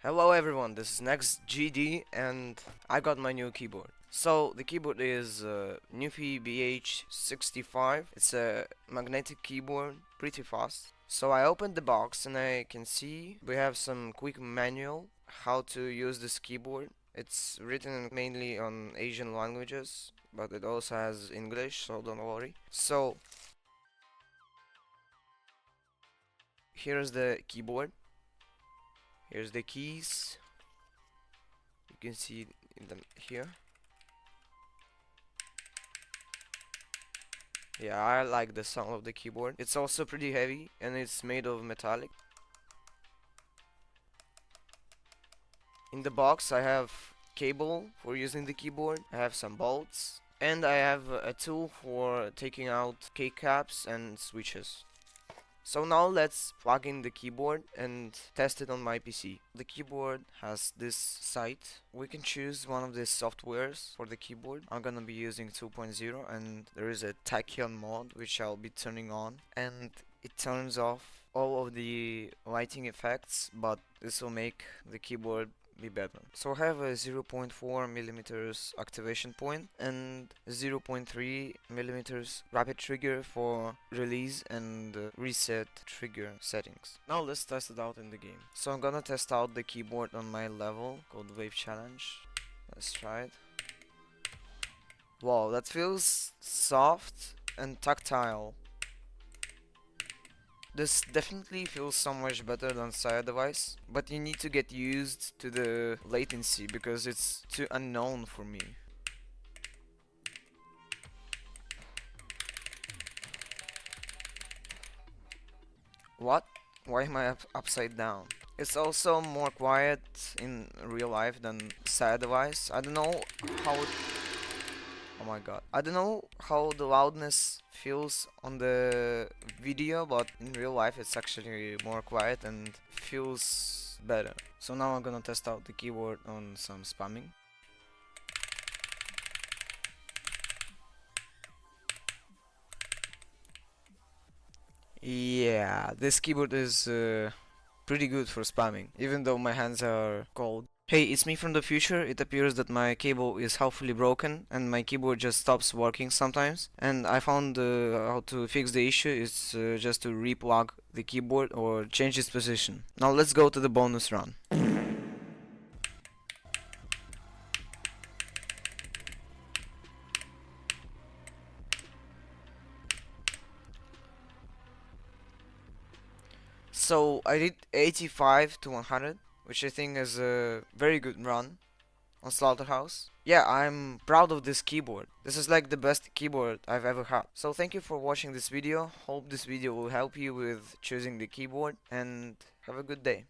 Hello everyone, this is Next GD and I got my new keyboard. So the keyboard is Nuphy BH 65. It's a magnetic keyboard, pretty fast. So I opened the box and I can see we have some quick manual how to use this keyboard. It's written mainly on Asian languages, but it also has English, so don't worry. So here's the keyboard. Here's the keys. You can see them here. Yeah, I like the sound of the keyboard. It's also pretty heavy and it's made of metallic. In the box I have cable for using the keyboard. I have some bolts and I have a tool for taking out keycaps and switches. So now let's plug in the keyboard and test it on my PC. The keyboard has this site. We can choose one of the softwares for the keyboard. I'm gonna be using 2.0 and there is a tachyon mode which I'll be turning on, and it turns off all of the lighting effects, but this will make the keyboard be better. So I have a 0.4 millimeters activation point and 0.3 millimeters rapid trigger for release and reset trigger settings. Now let's test it out in the game. So I'm gonna test out the keyboard on my level called Wave Challenge. Let's try it. Wow, that feels soft and tactile. This definitely feels so much better than Saya device, but you need to get used to the latency because it's too unknown for me. What? Why am I upside down? It's also more quiet in real life than Saya device. I don't know how it, oh my god. I don't know how the loudness feels on the video, but in real life it's actually more quiet and feels better. So now I'm gonna test out the keyboard on some spamming. Yeah, this keyboard is pretty good for spamming, even though my hands are cold. Hey, it's me from the future. It appears that my cable is halfly broken and my keyboard just stops working sometimes. And I found how to fix the issue. It's just to replug the keyboard or change its position. Now let's go to the bonus run. So I did 85 to 100, which I think is a very good run on Slaughterhouse. Yeah, I'm proud of this keyboard. This is like the best keyboard I've ever had. So thank you for watching this video. Hope this video will help you with choosing the keyboard and have a good day.